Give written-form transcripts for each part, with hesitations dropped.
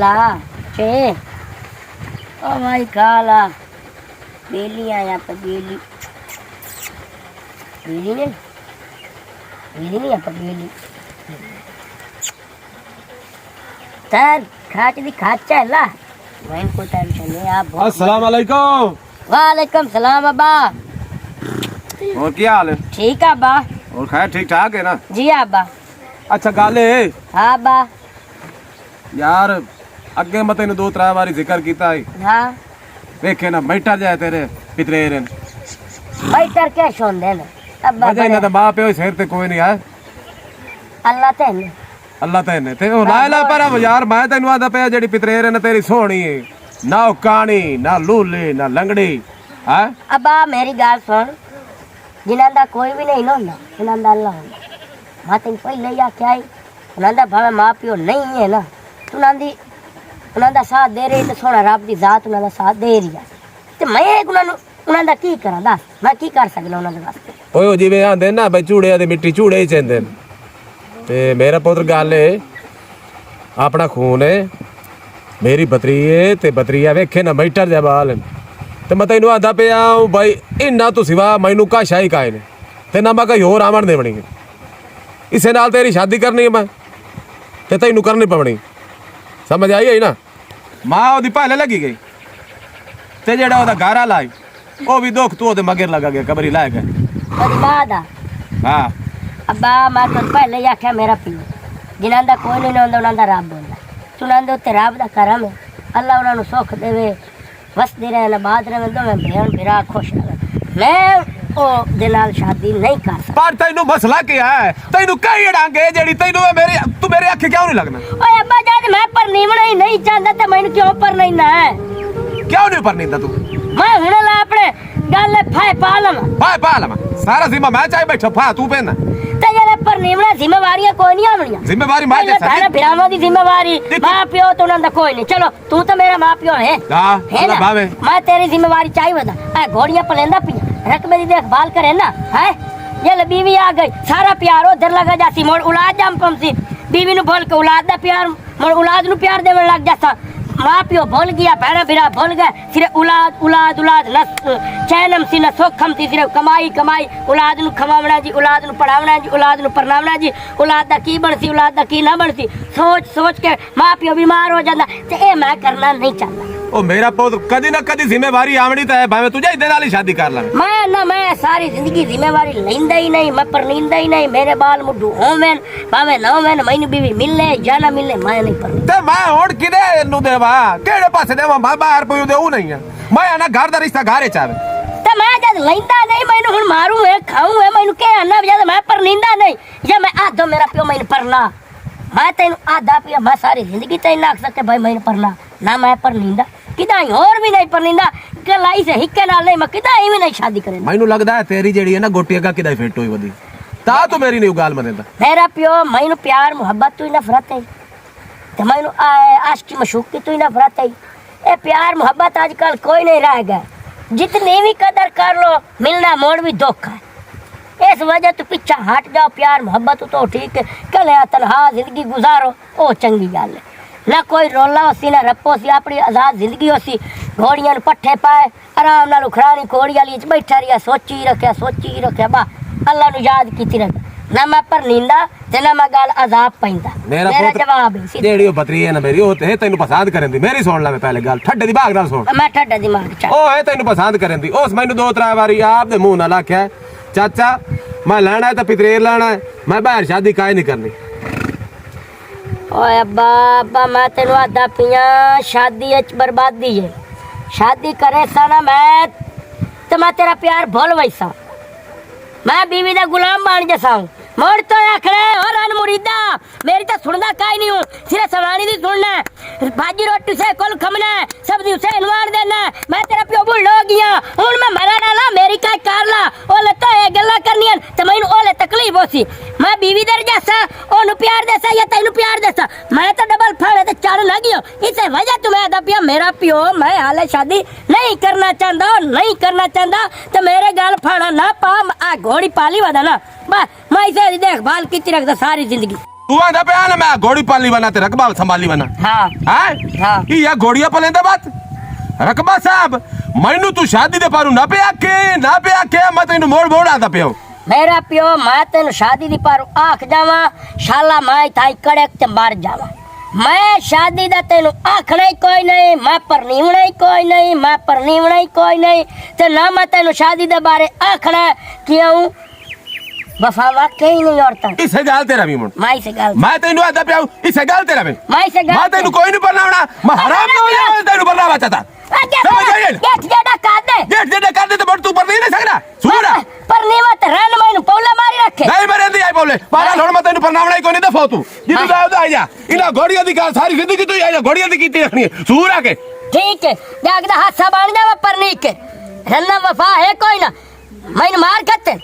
ला चे ओ भाई खा ला बेली आया तो बेली बेली नहीं यहाँ पर बेली तर खाच दी खाचा ला मैं को टेंशन नहीं आप। अस्सलाम वालेकुम। वालेकुम सलाम अब्बा। और क्या हाल है? ठीक है अब्बा। और खैर ठीक ठाक है ना? जी अब्बा। अच्छा गल है हाँ अब्बा। यार अगे मैं तेन 2-3 बारी जिक्र किया है। हाँ देखे ना बैठा जाए तेरे पितरेर बैठर क्या शोंदे ने अब्बा वजह ना मां प्यो सिर ते कोई नहीं है। अल्लाह तेने अल्लाह तेने ते ओ ला पर यार मैं तेन आदा पे जेडी पितरेर ने तेरी सोहनी है ना ओ काणी ना लूली ना लंगड़ी है। अब्बा मेरी गाल सुन जिन्हां दा कोई भी नहीं होंदा जिन्हां दा अल्लाह होंदा। मैं तेन पहले ही आख्या है उन्हां दा भावे मां प्यो नहीं है ना उन्हां दा साथ दे रही तो सोना रब दी जात उन्हां दा साथ दे रही है ते मैं उन्हां दा की करा दस मैं की कर सकना उन्हां दे वास्ते। ओए जिवें आंदे ना भाई चूड़े दी मिट्टी चूड़े ही चेंदे ते मेरा पुत्र गल है अपना खून है मेरी बतरी है ते बतरीया वेखे ना बैठर जा बाल ते मैं तेन आदा पे भाई इन्ना तो सिवा मैनू काशा ही काए ने ते ना मैं कोई होर आमण देवनी है इसे नाल तेरी शादी करनी है मैं ते तैनू करनी पवनी समझ आई है ना। मां ओदी पहले लगी गई ते जेड़ा ओदा गारा लाई ओ भी दुख तू ओदे मगर लगा गया कबरी लाए गए ओदी मां दा। हां अब्बा मैं तो पहले ही आख्या मेरा पियो जिन्हां दा कोई नहीं होंदा उन्हां दा रब होंदा सुनां दे उत्ते रब दा करम है अल्लाह उन्हां नू सुख देवे वसदे रहन आबाद रहन दोवें भैन भरा खुश रहन। मैं ओ दे नाल शादी नहीं कर सकता। पर तैनू मसला क्या है तैनू कई अड़ांगे जेड़ी तैनू मेरे तू मेरे अख क्यों नहीं लगना? ओए अब्बा जद मैं पर नीवना ही नहीं चाहता ते मैनू क्यों पर नहीं ना है क्यों नहीं पर नींदा तू? मैं हुण ला अपने गल फाय पालम सारा जिम्मा मैं चाहे बैठा फा तू पेन ते जले पर नीवना जिम्मेवारियां कोई नहीं आवणियां। जिम्मेवारी मैं जैसा सारा भरावां दी जिम्मेवारी मां प्यो तो उन्हां दा कोई नहीं। चलो तू तो मेरा मां प्यो है हां अल्लाह भावे मैं तेरी जिम्मेवारी चाहिए वदा ए घोड़ियां पलेंदा पिया रकबे दी देखभाल करे ना है ये बीवी आ गई सारा प्यार उधर लगा जासी मोड़ औलाद जम पमसी बीवी नु भूल के औलाद दा प्यार मोड़ औलाद नु प्यार देवन लग जासा मां प्यो भूल गया भैरा भिरा भूल गए सिर्फ औलाद औलाद औलाद न चैनम सी न सोखम सी सिर्फ कमाई कमाई औलाद नु खवावना जी औलाद नु पढ़ावना जी औलाद नु परनावना जी औलाद दा की बनसी औलाद दा की ना बनसी सोच सोच के मां प्यो बीमार हो जांदा ते ए मैं करना नहीं चाहता। ओ मेरा पुत्र कदी ना कदी जिम्मेवारी आवनी तो है भावे तुझे इदे नाल ही शादी कर ला। मैं सारी जिंदगी जिम्मेवारी लेंदा ही नहीं मैं परनींदा ही नहीं मेरे बाल मुड्डू होवेन भावे ना होवेन मैनू बीवी मिलने या ना मिलने मैं नहीं पर ते मैं हुण किदे नु देवा केड़े पासे देवा मैं बाहर पयू देऊ नहीं है मैं ना घर दा रिश्ता घरे चावे ते मैं जद लेंदा नहीं मैनू हुण मारू है खाऊं है मैनू के आना जद मैं परनींदा नहीं या मैं आदो मेरा प्यो मैनू परना मैं तेन आदा पिया मैं सारी जिंदगी तेन ना आख सकते भाई मैनू परना ना मैं परनींदा किदा और भी नहीं परनींदा कलाई से हिक्के नाल नहीं मैं किदा ही भी नहीं शादी करे। मैनू लगदा है तेरी जेड़ी है ना गोटी अगा किदा फिट होई वदी ता तो मेरी नहीं गाल मनेदा मेरा प्यो मैनू प्यार मोहब्बत तो ही नफरत है ते मैनू आशिकी मशूकी तो ही नफरत है ए प्यार मोहब्बत आजकल कोई नहीं रह गया जितनी भी कदर कर लो मिलना मोड़ भी धोखा है इस वजह तो पीछा हट जाओ प्यार मोहब्बत तो ठीक है कल तनहा जिंदगी गुजारो ओ चंगी गल है ना कोई रोला होसी ना रप्पो सी अपनी आजाद जिंदगी होसी घोड़ियां पट्ठे पाए आराम नाल उखड़ानी घोड़ी वाली बैठा रहा सोची रखा बा अल्लाह नु याद कीती रख ना मैं पर नींदा ते ना मैं गल अजाब पैंदा मेरा जवाब है जेड़ी ओ बतरी है ना मेरी ओ ते तैनू पसंद करन दी मेरी सुन ले पहले गल ठड्डे दी भाग नाल सुन मैं ठड्डा दिमाग चा ओ है तैनू पसंद करन दी ओस मैनू 2-3 बारी आप दे मुंह नाल आख्या चाचा मैं लेना है तो पितरेर लेना है मैं बाहर शादी काहे नहीं करनी। ओए अब्बा अब्बा मैं तेनू आदा पिया शादी अच बर्बादी है शादी करे सा ना मैं तो मैं तेरा प्यार भूल वैसा मैं बीवी दा गुलाम बन जैसा हूँ मोड़ तो आखड़े और अन मुरीदा मेरी तो सुनदा काई नहीं हूँ सिर्फ सवानी दी सुनना भाजी रोटी से कुल खमना सब्जी से इनवार देना मैं तेरा प्यो भूल हो गया हूँ मैं मरा डाला मेरी काय कार ला ओ लता है गल्ला करनी है तो मैनू ओले तकलीफ होसी मैं बीवी दर जैसा ओनू प्यार देसा या तैनू प्यार देसा मैं तो डबल फाड़े ते चार लगी हूँ इसे वजह तुम्हें आदा पिया मेरा प्यो मैं हाले शादी नहीं करना चाहता तो मेरे गाल फाड़ा ना पा आ घोड़ी पाली वादा ना बस मैं इसे देखभाल की रखता सारी जिंदगी। तू आंदा पे ना मैं घोड़ी पाली बना ते रकबा संभाली बना हाँ हैं हाँ ये घोड़िया पलेंदा बात रकबा साहब मैनू तू शादी दे पारू ना पे आके मैं तेन मोड़ आंदा पे मेरा प्यो मैं तेन शादी दी पर आख जावा शाला मैं थाई कड़क ते मर जावा मैं शादी दा तेन आखना ही कोई नहीं मैं परनीवना ही कोई नहीं मैं परनीवना ही कोई नहीं ते ना मैं तेन शादी दे बारे आखना क्यों वफा वाकई नहीं औरता इसे गाल तेरा भी मुंड माई से गाल मैं तेन आदा पे इसे गाल तेरा भी माई से गाल मैं तेन कोई नहीं बनावना मैं हराम हो जाए तेन बनावा चाहता गेट जेड़ा काट दे गेट जेड़ा कर दे तो बड़ तू पर नहीं सकना सुना परनीवा ते रन मैनू पौला मारी रखे नहीं मेरे दी आई बोले पाला छोड़ मैं तेन बनावना ही कोई नहीं दफो तू जितू जाओ तो आ जा इना घोड़िया दी गाल सारी जिंदगी तू आ जा घोड़िया दी कीती रखनी है सूर आके ठीक है जागदा हाथ बन जावा परनी के रन्ना वफा है कोई ना मैनू मार खत्ते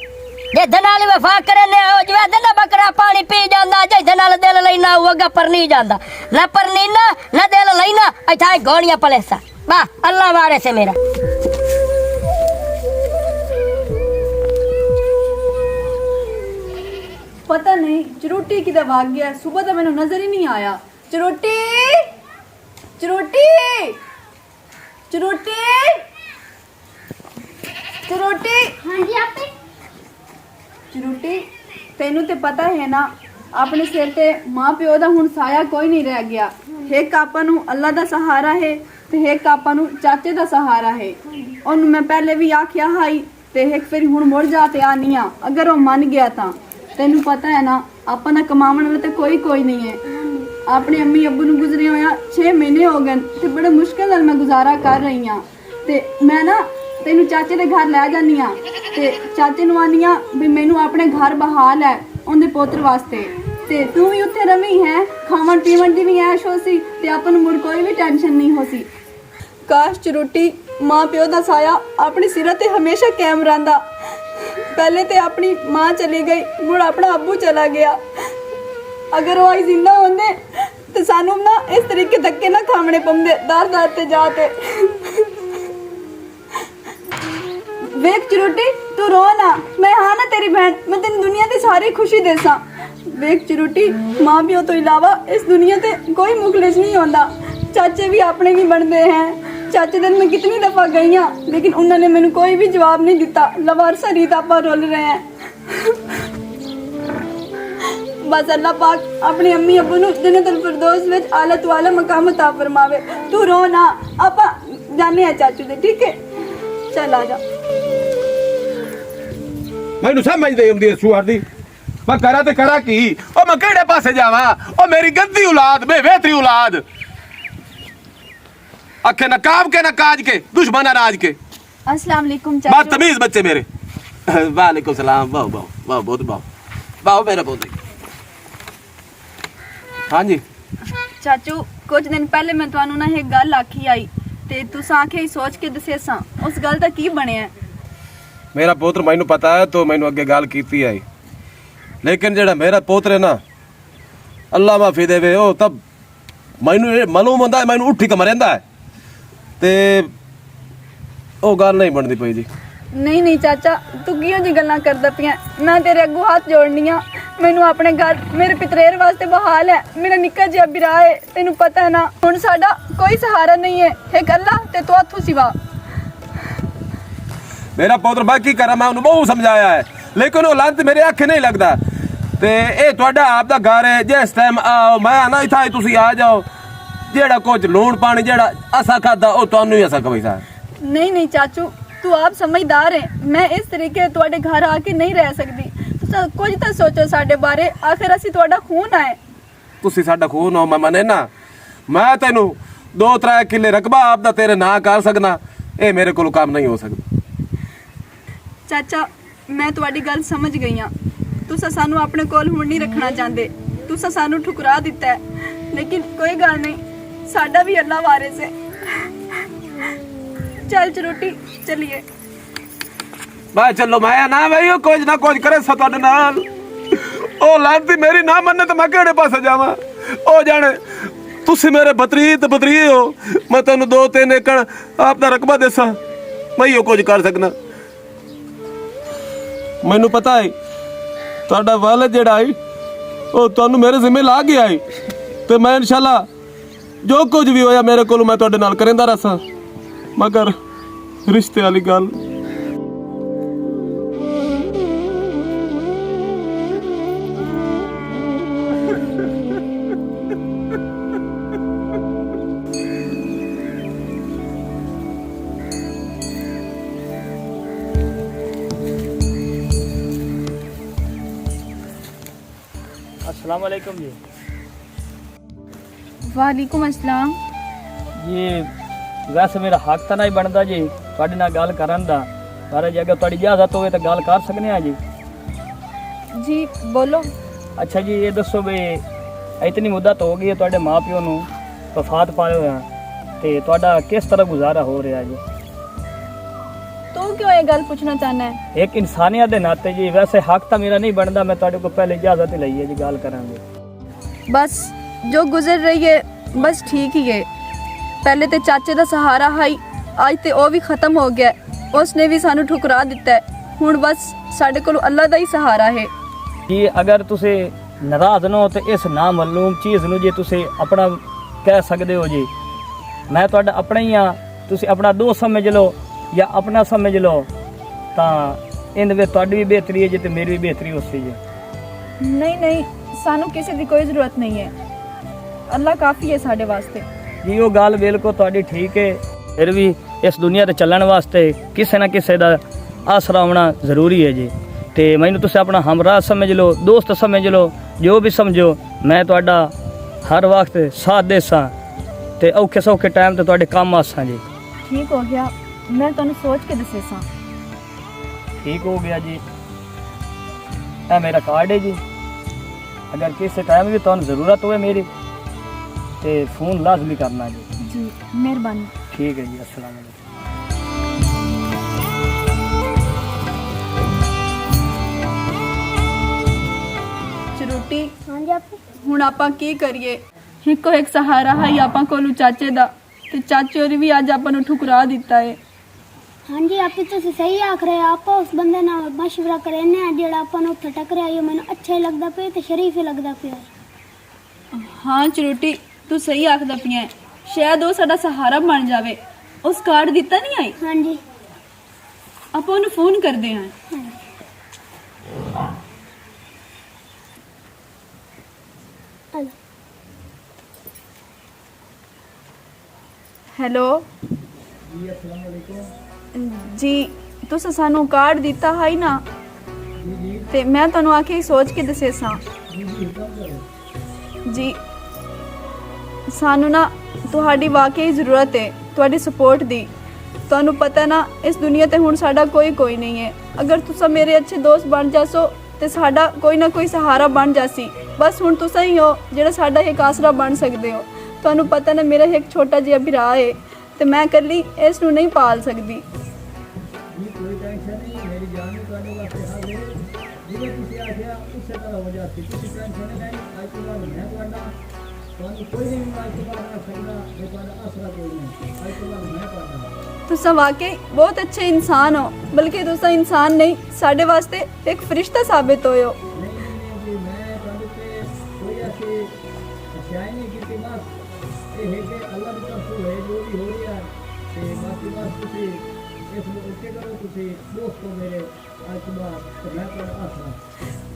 जे धनाली वफा करे ने हो जवे धना बकरा पानी पी जांदा जे धनाल दिल लेना होगा पर नहीं जांदा ना परनी ना दिल लेना अच्छा घोड़िया पलेसा वाह अल्लाह वारे से मेरा पता नहीं चरोटी किधर भाग गया सुबह तो मैंने नजर ही नहीं आया चरोटी चरोटी चरोटी चरोटी हाँ जी आपे चरोटी तेनू ते पता है ना अपने सिर ते मां प्यो दा हुण साया कोई नहीं रह गया एक आपा नू अल्लाह दा सहारा है ते एक आपा नू चाचे दा सहारा है ओनू मैं पहले भी आखिया हाई ते एक फिर हुण मुड़ जा ते आनी आ अगर वो मन गया ता तेनू पता है ना आपा ना कमावन वाला ते कोई नहीं है अपने अम्मी अब्बू नू गुजरे होया 6 महीने हो गए ते बड़े मुश्किल नाल मैं गुजारा कर रही हां ते मैं ना तेनू चाचे दे घर लै जानी आ ते चाचे नू आनी आ भी मैनू अपने घर बहाल है उनके पोत्र वास्ते ते तू भी उत्थे रवी है खावन पीवन दी भी ऐश हो सी ते अपन मुड़ कोई भी टेंशन नहीं हो सी काश चरोटी मां प्यो दा साया अपने सिर ते हमेशा कायम रहिंदा पहले ते अपनी मां चली गई मुड़ अपना अब्बू चला गया अगर वो आई जिंदा होंदे ते सानू ना इस तरीके धक्के ना खावने पौंदे दर ते जाते वेख चरोटी तू रो ना मैं हाँ ना तेरी बहन मैं तेन दुनिया की सारी खुशी देसा वेख चरोटी मां प्यो तो इलावा इस दुनिया ते कोई मुखलिस नहीं होता चाचे भी अपने नहीं बनते हैं चाचे दिन मैं कितनी दफा गई हाँ लेकिन उन्होंने मैंने कोई भी जवाब नहीं दिता लवारसा रीत आप रोल रहे हैं बस अल्लाह पाक अपनी अम्मी अब्बू नू जन्नतुल फिरदौस विच आला तू आला मकाम अता फरमावे तू रो ना आपा जाने हैं चाचू दे ठीक है चल आ जा मैनू समझ नहीं आती सुअर दी मैं करा ते करा की ओ मैं केड़े पासे जावा ओ मेरी गंदी औलाद बेवेतरी औलाद अखे नकाब के नकाज के दुश्मन अनाज के अस्सलाम वालेकुम बात चाचू तमीज बच्चे मेरे वालेकुम सलाम बाओ बाओ बाओ बहुत बाओ मेरा पोते हाँ जी चाचू कुछ दिन पहले मैं ਤੁਹਾਨੂੰ ਨਾ एक गल आखी आई ते तुस आखे सोच के दसे सा उस गल दा की बनया मेरा पोत्र मैनू पता है तो मैनू अगे गल कीती आई लेकिन जेड़ा मेरा पोत्र है ना अल्लाह माफी देवे ओ तब मैनू मालूम होंदा है मैनू उठी के मरेंदा है ते ओ गल नहीं बनदी पई जी नहीं नहीं चाचा तू कियों जी गल्लां करदा पिया मैं तेरे अगू हाथ जोड़नी आ मैनू अपने घर मेरे पितरेर वास्ते बहाल है मेरा निक्का जिहा बिरा है तेनू पता है ना हुण साडा कोई सहारा नहीं है एक अल्लाह ते तू हथों सिवा मेरा पोत्र मैं की करा मैं उन्हें बहुत समझाया है लेकिन वो लांत मेरे आखे नहीं लगता ते ए तुहाडा आपदा घर है जिस टाइम आओ मैं आना इथा तुसी आ जाओ जेड़ा कुछ लूण पानी जेड़ा असा खादा ओ तुहानू ही असा कवई सा नहीं नहीं चाचू तू आप समझदार है मैं इस तरीके तुहाडे घर आके नहीं रह सकती तुस कुछ तो सोचो साडे बारे आखिर असी तुहाडा खून आए तुसी साडा खून हो मैं मने ना मैं तेनू 2-3 किले रकबा आपदा तेरे ना कर सकना ए मेरे कोल काम नहीं हो सकदा चाचा मैं तुहाडी गल समझ गई हाँ तुसा सानू अपने कोल हुण नहीं रखना चाहते तुसा सानू ठुकरा दिता है लेकिन कोई गल नहीं साडा भी अल्लाह वारिस है चल चरोटी चलिए मैं चलो मैं ना भाई कुछ ना कुछ करे सा तुहाडे नाल ओ लांती मेरी ना मन्ने तो मैं केड़े पासे जावां ओ जाने तुसी मेरे बतरी हो मैं तेनू 2-3 एकड़ आपदा रकबा देसा मैं यो कुछ कर सकना मैनू पता है तुहाडा वालिद जेड़ा है ਉਹ ਤੁਹਾਨੂੰ ਮੇਰੇ ਜ਼ਿੰਮੇ ਲਾ ਗਿਆ ਏ ਤੇ ਮੈਂ ਇਨਸ਼ਾਅੱਲਾ ਜੋ ਕੁਝ ਵੀ ਹੋਇਆ ਮੇਰੇ ਕੋਲ ਮੈਂ ਤੁਹਾਡੇ ਨਾਲ ਕਰਿੰਦਾ ਰਸਾਂ ਮਗਰ ਰਿਸ਼ਤੇ ਵਾਲੀ ਗੱਲ अस्सलाम वालेकुम जी। ਵਾਲੇਕੁਮ ਅਸਲਾਮ। जी वैसे मेरा हक तो नहीं बनता जी ਤੁਹਾਡੇ ਨਾਲ ਗੱਲ ਕਰਨ ਦਾ, ਪਰ ਜੇ ਅਗਰ ਤੁਹਾਡੀ ਇਜਾਜ਼ਤ ਹੋਵੇ ਤਾਂ ਗੱਲ ਕਰ ਸਕਨੇ ਆ ਜੀ। ਜੀ ਬੋਲੋ। ਅੱਛਾ ਜੀ ਇਹ ਦੱਸੋ ਵੀ ਇਤਨੀ ਮੁੱਦਤ ਹੋ ਗਈ ਹੈ ਤੁਹਾਡੇ ਮਾਪਿਓ ਨੂੰ ਵਫਾਤ ਪਾਏ ਹੋਇਆ ਤੇ ਤੁਹਾਡਾ ਕਿਸ ਤਰ੍ਹਾਂ ਗੁਜ਼ਾਰਾ ਹੋ ਰਿਹਾ ਜੀ? ਤੂੰ ਕਿਉਂ ਇਹ ਗੱਲ ਪੁੱਛਣਾ ਚਾਹਨਾ ਹੈ? ਇੱਕ ਇਨਸਾਨੀਅਤ ਦੇ ਨਾਤੇ ਜੀ ਵੈਸੇ ਹੱਕ ਤਾਂ ਮੇਰਾ ਨਹੀਂ ਬਣਦਾ, ਮੈਂ ਤੁਹਾਡੇ ਕੋਲ ਪਹਿਲੇ ਇਜਾਜ਼ਤ ਹੀ ਲਈ ਹੈ ਜੀ ਗੱਲ ਕਰਾਂਗੇ। ਬਸ ਜੋ ਗੁਜ਼ਰ ਰਹੀ ਹੈ ਬਸ ਠੀਕ ਹੀ ਹੈ। ਪਹਿਲੇ ਤੇ ਚਾਚੇ ਦਾ ਸਹਾਰਾ ਹੈ, ਅੱਜ ਤੇ ਉਹ ਵੀ ਖਤਮ ਹੋ ਗਿਆ। ਉਸਨੇ ਵੀ ਸਾਨੂੰ ਠੁਕਰਾ ਦਿੱਤਾ ਹੈ। ਹੁਣ ਬਸ ਸਾਡੇ ਕੋਲ ਅੱਲਾ ਦਾ ਹੀ ਸਹਾਰਾ ਹੈ। ਜੀ ਅਗਰ ਤੁਸੀਂ ਨਾਰਾਜ਼ ਨਾ ਹੋ ਤੇ ਇਸ ਨਾਮਾਲੂਮ ਚੀਜ਼ ਨੂੰ ਜੇ ਤੁਸੀਂ ਆਪਣਾ ਕਹਿ ਸਕਦੇ ਹੋ ਜੀ, ਮੈਂ ਤੁਹਾਡਾ ਆਪਣਾ ਹੀ ਆ, ਤੁਸੀਂ ਆਪਣਾ ਦੋਸਤ ਸਮਝ ਲਓ ਜਾਂ ਆਪਣਾ ਸਮਝ ਲਓ, ਤਾਂ ਇਹਦੇ ਵਿੱਚ ਤੁਹਾਡੀ ਵੀ ਬਿਹਤਰੀ ਹੈ ਜੀ ਤੇ ਮੇਰੀ ਵੀ ਬਿਹਤਰੀ ਉਸੇ ਜੀ। ਨਹੀਂ ਨਹੀਂ, ਸਾਨੂੰ ਕਿਸੇ ਦੀ ਕੋਈ ਜ਼ਰੂਰਤ ਨਹੀਂ ਹੈ। ਅੱਲਾ ਕਾਫੀ ਹੈ ਸਾਡੇ ਵਾਸਤੇ। ਜੀ ਉਹ ਗੱਲ ਬਿਲਕੁਲ ਤੁਹਾਡੀ ਠੀਕ ਹੈ, ਫਿਰ ਵੀ ਇਸ ਦੁਨੀਆ ਤੇ ਚੱਲਣ ਵਾਸਤੇ ਕਿਸੇ ਨਾ ਕਿਸੇ ਦਾ ਆਸਰਾ ਹੋਣਾ ਜ਼ਰੂਰੀ ਹੈ ਜੀ। ਤੇ ਮੈਨੂੰ ਤੁਸੀਂ ਆਪਣਾ ਹਮਰਾਹ ਸਮਝ ਲਓ, ਦੋਸਤ ਸਮਝ ਲਓ, ਜੋ ਵੀ ਸਮਝੋ, ਮੈਂ ਤੁਹਾਡਾ ਹਰ ਵਕਤ ਸਾਥ ਦੇ ਸਾਂ ਤੇ ਔਖੇ ਸੌਖੇ ਟਾਈਮ ਤੇ ਤੁਹਾਡੇ ਕੰਮ ਆਸਾਂ ਜੀ। ਠੀਕ ਹੋ ਗਿਆ, ਮੈਂ ਤੁਹਾਨੂੰ ਸੋਚ ਕੇ ਦੱਸੇ ਸਾਂ। ਠੀਕ ਹੋ ਗਿਆ ਜੀ। ਇਹ ਮੇਰਾ ਕਾਰਡ ਹੈ ਜੀ, ਅਗਰ ਕਿਸੇ ਟਾਈਮ ਵੀ ਤੁਹਾਨੂੰ ਜ਼ਰੂਰਤ ਹੋਵੇ ਮੇਰੀ ਤੇ ਫੋਨ ਲਾਜ਼ਮੀ ਕਰਨਾ ਜੀ। ਜੀ ਮਿਹਰਬਾਨੀ। ठीक है जी, अस्सलाम वालेकुम। ਚਰੂਟੀ, ਹਾਂਜੀ ਆਪੇ। ਹੁਣ ਆਪਾਂ ਕੀ ਕਰੀਏ? ਇੱਕੋ ਇੱਕ ਸਹਾਰਾ ਹੈ ਆਪਾਂ ਕੋਲ ਚਾਚੇ ਦਾ, ਤੇ ਚਾਚੇ ਹੋਰੀ ਵੀ ਅੱਜ ਆਪਾਂ ਨੂੰ ਠੁਕਰਾ ਦਿੱਤਾ ਹੈ। ਹਾਂਜੀ ਆਪੇ ਤੁਸੀਂ ਸਹੀ ਆਖ ਰਹੇ ਹੋ। ਆਪਾਂ ਉਸ ਬੰਦੇ ਨਾਲ ਮਸ਼ਵਰਾ ਕਰਨੇ ਆ ਜਿਹੜਾ ਆਪਾਂ ਨੂੰ ਉੱਥੇ ਟੱਕਰਿਆ, ਇਹ ਮੈਨੂੰ ਅੱਛਾ ਹੀ ਲੱਗਦਾ ਪਿਆ ਤੇ ਸ਼ਰੀਫ ਹੀ ਲੱਗਦਾ ਪਿਆ। ਹਾਂ ਚਰੂਟੀ, ਤੂੰ ਸਹੀ ਆਖਦਾ ਪਿਆ। ਸ਼ਾਇਦ ਉਹ ਸਾਡਾ ਸਹਾਰਾ ਬਣ ਜਾਵੇ। ਉਸ ਕਾਰਡ ਦਿੱਤਾ ਨਹੀਂ ਆਈ, ਹਾਂਜੀ ਆਪਾਂ ਉਹਨੂੰ ਫੋਨ ਕਰਦੇ ਹਾਂ। ਹਲੋ ਹੈਲੋ ਜੀ, ਤੁਸੀਂ ਸਾਨੂੰ ਕਾਰਡ ਦਿੱਤਾ ਹੈ ਨਾ, ਤੇ ਮੈਂ ਤੁਹਾਨੂੰ ਆਖੇ ਹੀ ਸੋਚ ਕੇ ਦੱਸੇ ਸਾਂ ਜੀ। ਸਾਨੂੰ ਨਾ ਤੁਹਾਡੀ ਵਾਕਈ ਜ਼ਰੂਰਤ ਹੈ, ਤੁਹਾਡੀ ਸਪੋਰਟ ਦੀ। ਤੁਹਾਨੂੰ ਪਤਾ ਨਾ ਇਸ ਦੁਨੀਆ ਤੇ ਹੁਣ ਸਾਡਾ ਕੋਈ ਨਹੀਂ ਹੈ। ਅਗਰ ਤੁਸੀਂ ਮੇਰੇ ਅੱਛੇ ਦੋਸਤ ਬਣ ਜਾਸੋ ਤੇ ਸਾਡਾ ਕੋਈ ਨਾ ਕੋਈ ਸਹਾਰਾ ਬਣ ਜਾਸੀ। ਬਸ ਹੁਣ ਤੁਸੀਂ ਹੀ ਹੋ ਜਿਹੜਾ ਸਾਡਾ ਇੱਕ ਆਸਰਾ ਬਣ ਸਕਦੇ ਹੋ। ਤੁਹਾਨੂੰ ਪਤਾ ਨਾ ਮੇਰਾ ਇੱਕ ਛੋਟਾ ਜਿਹਾ ਭਰਾ ਹੈ ਤੇ ਮੈਂ ਇਕੱਲੀ ਇਸ ਨੂੰ ਨਹੀਂ ਪਾਲ ਸਕਦੀ। ਤੁਸੀਂ ਵਾਕਈ ਬਹੁਤ ਅੱਛੇ ਇਨਸਾਨ ਹੋ, ਬਲਕਿ ਤੁਸੀਂ ਇਨਸਾਨ ਨਹੀਂ ਸਾਡੇ ਵਾਸਤੇ ਇੱਕ ਫਰਿਸ਼ਤਾ ਸਾਬਿਤ ਹੋਏ ਹੋ।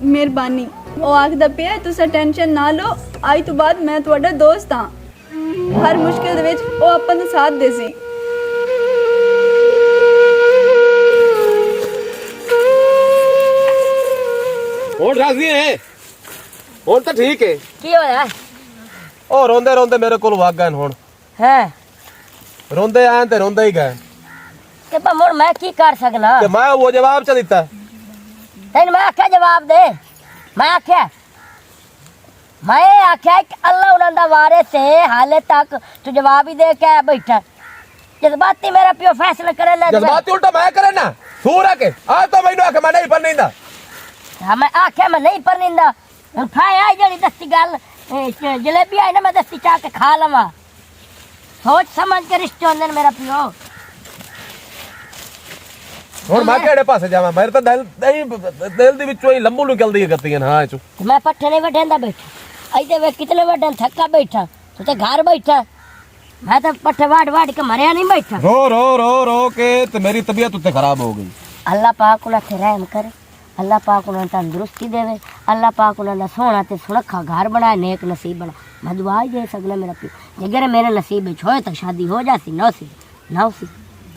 ਮਿਹਰਬਾਨੀ। ਉਹ ਆਖਦਾ ਪਿਆ ਤੁਸੀਂ ਟੈਨਸ਼ਨ ਨਾ ਲਓ, ਅੱਜ ਤੋਂ ਬਾਅਦ ਮੈਂ ਤੁਹਾਡਾ ਦੋਸਤ ਹਾਂ। ਹਰ ਮੁਸ਼ਕਿਲ ਦੇ ਵਿੱਚ ਉਹ ਆਪਾਂ ਦਾ ਸਾਥ ਦੇ ਸੀ। ਹੁਣ ਰਾਜ਼ੀ ਹੈ, ਹੁਣ ਤਾਂ ਠੀਕ ਹੈ। ਕੀ ਹੋਇਆ ਉਹ ਰੋਂਦੇ ਰੋਂਦੇ ਮੇਰੇ ਕੋਲ ਵਗ ਗਏ ਹੁਣ। ਹੈ? ਰੋਂਦੇ ਆਏ ਤੇ ਰੋਂਦੇ ਹੀ ਗਏ ਤੇ ਪਰ ਹੁਣ ਮੈਂ ਕੀ ਕਰ ਸਕਣਾ? ਤੇ ਮੈਂ ਉਹ ਜਵਾਬ ਚ ਦਿੱਤਾ। ਤੈਨੂੰ ਮੈਂ ਆਖਿਆ ਜਵਾਬ ਦੇ। ਮੈਂ ਆਖਿਆ ਕਿ ਅੱਲਾ ਉਹਨਾਂ ਦਾ ਵਾਰਿਸ ਹੈ, ਹਾਲੇ ਤੱਕ ਤੂੰ ਜਵਾਬ ਹੀ ਦੇ ਕੇ ਬੈਠਾ। ਜਜ਼ਬਾਤੀ ਮੇਰਾ ਪਿਓ ਫੈਸਲਾ करे ना। जज्बाती उल्टा मैं करे ना सूर के आज तो मैनू आखे मैं नहीं पढ़नींदा। हाँ मैं आख्या मैं नहीं पढ़नींदा। हुण खाए आई जड़ी दस्ती गल जलेबी आई ना मैं दस्ती चाह के खा लवा। सोच समझ के रिश्ते होंदे ने मेरा पियो। ਹੁਣ ਮੈਂ ਕਿਹੜੇ ਪਾਸੇ ਜਾਵਾਂ? ਮੇਰੇ ਤਾਂ ਦਿਲ ਦੇ ਵਿੱਚੋਂ ਹੀ ਲੰਮੂ ਨਿਕਲਦੀ ਗੱਤੀਆਂ ਹਾਂ ਇਹ ਚੋਂ। मैं पट्ठे नहीं वढ़ेंदा बैठा ऐसे वे कितने वढ़न थका बैठा तू तो घर बैठा मैं तो पट्ठे वाड़ वाड़ के मरिया नहीं बैठा। रो रो रो रो के तो मेरी तबीयत उत्ते खराब हो गई। अल्लाह पाक उन्हें थे रहम करे, अल्लाह पाक उन्हें तंदुरुस्ती देवे, अल्लाह पाक उन्हें सोना ते सुनखा घर बनाए, नेक नसीब बना। मैं दुआ ही दे सकना मेरा प्यो जगर मेरे नसीब में होए तो शादी हो जाती ना सी।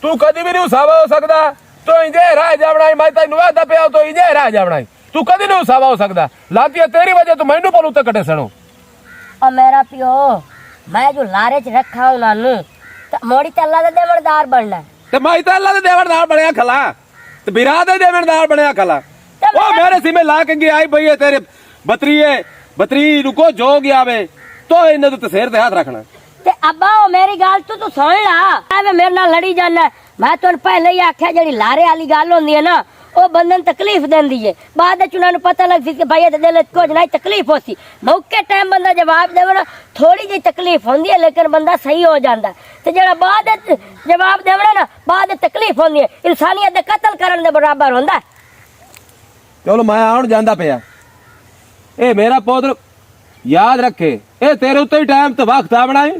तू कदी भी नहीं सावा हो सकदा तो इंजे रह जावना मैं तैनू वादा पिया तो इंजे रह जावना तू कदी नहीं सावा हो सकदा लाती तेरी वजह तो मैनू बोलू ते कटे सणो। और मेरा प्यो मैं जो लारे च रखा उन्होंने तो मोड़ी तो अल्लाह दा देवड़दार बनना ते मैं तो अल्लाह दे देवड़दार बनया खला ते बिरा दे देवड़दार बनया खला। ओ मेरे सिमे ला के गई आई भई तेरे बतरी रुको जो गया वे तो इन्ने तो सिर ते हाथ रखना। ते अब्बा ओ मेरी गाल तू सुन ला मैं मेरे नाल लड़ी जाना मैं तो पहले ही आख्या जेडी लारे वाली गल होंदी है ना वो बंदन तकलीफ देंदी है बाद च उन्होंने पता लगती कि भाई दिल कुछ नहीं तकलीफ होती मौके टाइम बंदा जवाब देवे ना थोड़ी जी तकलीफ होंदी है लेकिन बंदा सही हो जाता ते जेड़ा बाद जवाब देवे ना बाद तकलीफ होंदी है इंसानियत दे कत्ल करन दे बराबर होंदा। चलो मैं आउण जांदा पिया ए मेरा पुत्र याद रखे ए तेरे उत्ते ही टाइम तो वक्त आ बनाई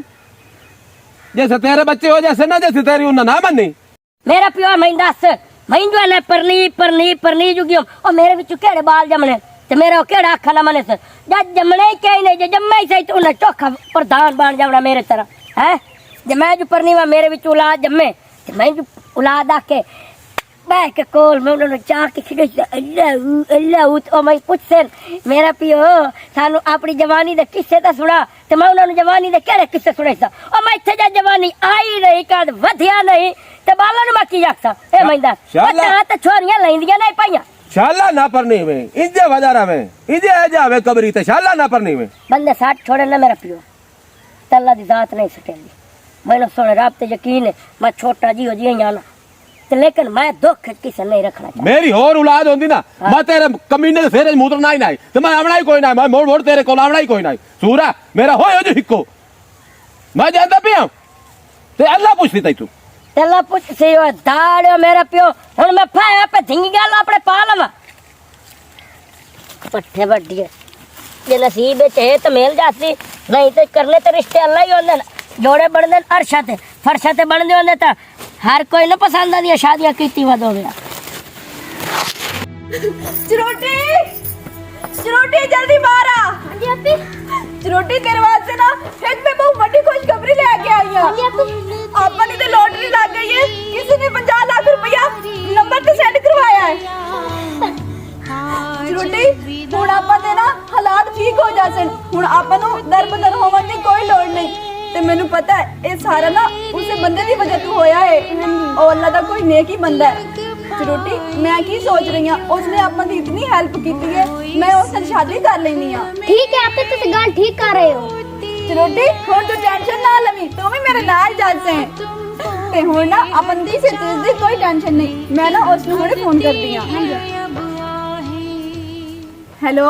जैसे तेरे बच्चे हो जैसे ना जैसे तेरी उन्हें ना मननी। मेरा प्यो मैं दस मैं जो है परनी जुगी और मेरे विच केड़े बाल जमने ते मेरा केड़ा अखा ना मने से जब जमने ही कहीं नहीं जो जम्मे ही सही तो उन्हें चोखा प्रधान बन जावना मेरे तरह है जब मैं जो परनी वा मेरे विच औलाद जम्मे ते मैं जो औलाद आके बैठ के कोल मैं उन्होंने चाह के खिड़े अल्लाह ओ मैं पूछे मेरा पियो सानू अपनी जवानी दे किस्से ता सुना ते मैं उन्होंने जवानी दे केड़े किस्से सुने सा और मैं इत्थे जा जवानी आई नहीं कद वधिया नहीं ते बाला नु मकी जाक्सा ए मैंदा पता ते छोरियां लैंदियां नहीं पाइयां शाला ना परनी में इजे वजारा में इजे आ जावे कबरी ते शाला ना परनी में बंदे साथ छोड़े ना मेरा पियो तल्ला दी जात नहीं सटेंदी मैंने सोने रब ते यकीन है मैं छोटा जी हो जी आना ते लेकिन मैं दुख किसे नहीं रखना चाहता। मेरी और औलाद होंदी ना मैं तेरे कमीने दे फेरे मूत्र ना ही ते मैं आवना ही कोई ना मैं मोड़ तेरे कोल आवना ही कोई ना सूरा मेरा होयो जो हिक्को मैं जानदा पिया ते अल्लाह पूछदी तई तू तेला पूछ से दाड़ो मेरा पियो हुन मैं फाया पे धिंगी गल अपने पा लवा पट्ठे वड्डी ये नसीब है तो मेल जाती नहीं तो करने ते रिश्ते अल्लाह ही होंदे जोड़े बनदे अरशा ते फरशा ते बनदे होंदे ता हर कोई ना पसंद आंदी शादियां कीती वद हो गया। चिरोटी जल्दी बाहर आ। हां जी अपी चिरोटी तेरे वास्ते ना एक मैं बहुत बड़ी खुशखबरी लेके आई हूं। हां जी अपी आपन दी लॉटरी लग गई है किसी ने 50 लाख रुपया नंबर ते सेंड करवाया है। चिरोटी हुण आपन दे ना हालात ठीक हो जासन हुण आपन नु दर-बदर होवन दी कोई लोड़ नहीं ते मैनू पता है ये सारा ना उस बंदे की वजह तो होया है और अल्लाह का कोई नेक ही बंदा है। चिरोटी मैं की सोच रही हूं उसने अपन दी इतनी हेल्प की है मैं उससे शादी कर लेनी हां। ठीक है आप तो गल ठीक कर रहे हो चिरोटी हुण तू टेंशन ना लवी तू भी मेरे नाल चल से ते हुण ना अपन दी से चीज दी कोई टेंशन नहीं मैं ना उसनु हुणे फोन करदी हां। हेलो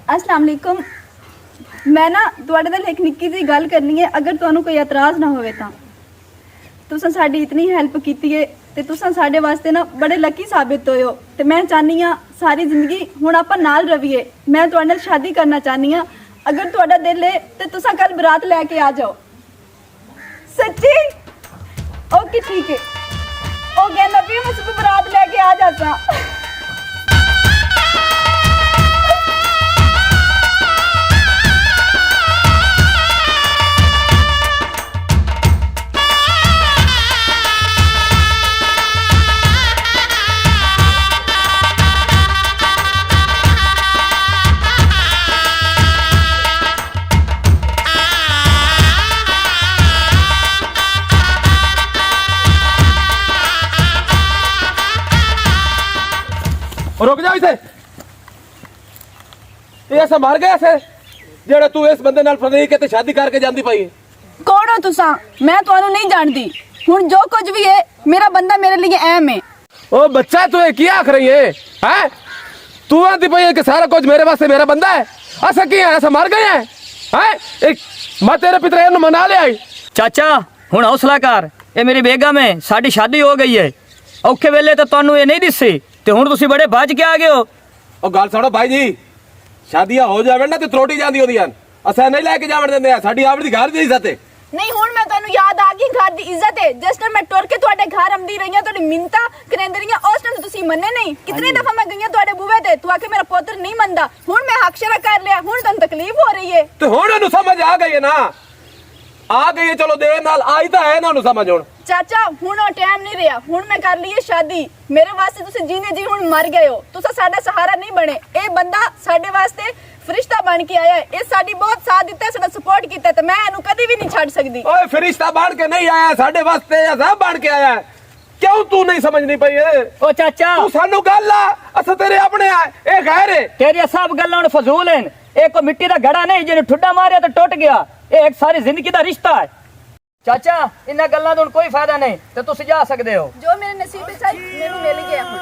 अस्सलाम वालेकुम मैं ना तुहाडे नाल एक निक्की जी गल करनी है अगर तुहानू कोई एतराज ना होवे तां तुसां साडी इतनी हेल्प कीती है ते तुसां साडे वास्ते ना बड़े लकी साबित होए हो ते मैं चाहनी हां सारी जिंदगी हुण आपां नाल रवीए मैं तुहाडे नाल शादी करना चाहनी हां अगर तुहाडा दिल है ते तुसां कल बरात लेके आ जाओ। सच्ची ओके ठीक है ओ कहंदा भी मैं सुबह बरात लेके आ जाता। रुक जा इसे ये ऐसा मार गया से जेड़ा तू इस बंदे नाल फरनी के ते शादी करके जांदी पई कौन हो तुसा मैं तुहानू नहीं जानती हुण जो कुछ भी है मेरा बंदा मेरे लिए अहम है। ओ बच्चा तू ये क्या आख रही है हैं तू आंदी पई है कि सारा कुछ मेरे वास्ते मेरा बंदा है ऐसा की है ऐसा मार गया है एक मैं तेरे पितरे नु मना ले आई चाचा हुण हौसला कर ये मेरी बेगम है साडी शादी हो गई है ਔਖੇ ਵੇਲੇ ਤਾਂ ਤੁਹਾਨੂੰ ਇਹ ਨਹੀਂ ਦਿਸੇ ਤੇ ਹੁਣ ਤੁਸੀਂ ਬੜੇ ਭੱਜ ਕੇ ਆ ਗਏ ਹੋ। ਉਹ ਗੱਲ ਸੁਣੋ ਭਾਈ ਜੀ, ਸ਼ਾਦੀਆਂ ਹੋ ਜਾਵੇ ਨਾ ਤੇ ਤਰੋਟੀ ਜਾਂਦੀ ਉਹਦੀਆਂ, ਅਸਾਂ ਨਹੀਂ ਲੈ ਕੇ ਜਾਵਣ ਦਿੰਦੇ ਆ, ਸਾਡੀ ਆਪਣੀ ਘਰ ਦੀ ਇੱਜ਼ਤ ਹੈ। ਨਹੀਂ ਹੁਣ ਮੈਂ ਤੁਹਾਨੂੰ ਯਾਦ ਆ ਗਈ ਘਰ ਦੀ ਇੱਜ਼ਤ ਹੈ। ਜਿਸ ਟਾਈਮ ਮੈਂ ਟੁਰ ਕੇ ਤੁਹਾਡੇ ਘਰ ਆਉਂਦੀ ਰਹੀ ਹਾਂ, ਤੁਹਾਡੀ ਮਿੰਤਾ ਕਰਿੰਦੀ ਰਹੀ ਹਾਂ, ਉਸ ਟਾਈਮ ਤੁਸੀਂ ਮੰਨੇ ਨਹੀਂ। ਕਿਤਨੀ ਦਫਾ ਮੈਂ ਗਈ ਹਾਂ ਤੁਹਾਡੇ ਬੂਹੇ ਤੇ, ਤੂੰ ਆਕੇ ਮੇਰਾ ਪੁੱਤਰ ਨਹੀਂ ਮੰਨਦਾ। ਹੁਣ ਮੈਂ ਹਕਸ਼ਰਾ ਕਰ ਲਿਆ, ਹੁਣ ਤੁਹਾਨੂੰ ਤਕਲੀਫ ਹੋ ਰਹੀ ਹੈ। ਤੇ ਹੁਣ ਉਹਨੂੰ ਸਮਝ ਆ ਗਈ ਹੈ ਨਾ, ਆ ਗਈ ਹੈ, ਚਲੋ ਦੇਰ ਨਾਲ ਆਈ ਤਾਂ ਹੈ ਨਾ ਉਹਨੂੰ ਸਮਝ। ਹੁਣ ਚਾਚਾ ਹੁਣ ਉਹ ਟਾਈਮ ਨਹੀਂ ਰਿਹਾ, ਹੁਣ ਮੈਂ ਕਰ ਲਈ ਹੈ ਸ਼ਾਦੀ। ਮੇਰੇ ਵਾਸਤੇ ਤੁਸੀਂ ਜੀਨੇ ਜੀ ਹੁਣ ਮਰ ਗਏ ਹੋ, ਤੁਸੀਂ ਸਾਡਾ ਸਹਾਰਾ ਨਹੀਂ ਬਣੇ। ਇਹ ਬੰਦਾ ਸਾਡੇ ਵਾਸਤੇ ਫਰਿਸ਼ਤਾ ਬਣ ਕੇ ਆਇਆ ਹੈ, ਇਹ ਸਾਡੀ ਬਹੁਤ ਸਾਥ ਦਿੱਤਾ ਹੈ, ਸਾਡਾ ਸਪੋਰਟ ਕੀਤਾ, ਤੇ ਮੈਂ ਇਹਨੂੰ ਕਦੀ ਵੀ ਨਹੀਂ ਛੱਡ ਸਕਦੀ। ਓਏ ਫਰਿਸ਼ਤਾ ਬਣ ਕੇ ਨਹੀਂ ਆਇਆ, ਸਾਡੇ ਵਾਸਤੇ ਅਜ਼ਾਬ ਬਣ ਕੇ ਆਇਆ। ਕਿਉਂ ਤੂੰ ਨਹੀਂ ਸਮਝਣੀ ਪਈ ਏ? ਓ ਚਾਚਾ ਤੂੰ ਸਾਨੂੰ ਗੱਲ ਆ, ਅਸਾਂ ਤੇਰੇ ਆਪਣੇ ਆ, ਇਹ ਗੈਰ ਏ। ਤੇਰੀਆਂ ਸਭ ਗੱਲਾਂ ਹੁਣ ਫਜ਼ੂਲ ਹਨ। ਇਹ ਕੋਈ ਮਿੱਟੀ ਦਾ ਘੜਾ ਨਹੀਂ ਜਿਹਨੇ ਠੁੱਡਾ ਮਾਰਿਆ ਤਾਂ ਟੁੱਟ ਗਿਆ। ਇਹ ਇੱਕ ਸਾਰੀ ਜ਼ਿੰਦਗੀ ਦਾ ਰਿਸ਼ਤਾ ਹੈ। ਚਾਚਾ ਇਹਨਾਂ ਗੱਲਾਂ ਦਾ ਹੁਣ ਕੋਈ ਫਾਇਦਾ ਨਹੀਂ ਤੇ ਤੁਸੀਂ ਜਾ ਸਕਦੇ ਹੋ। ਜੋ ਮੇਰੇ ਨਸੀਬ ਵਿੱਚ ਹੈ ਮੈਨੂੰ ਮਿਲ ਗਿਆ ਹੁਣ।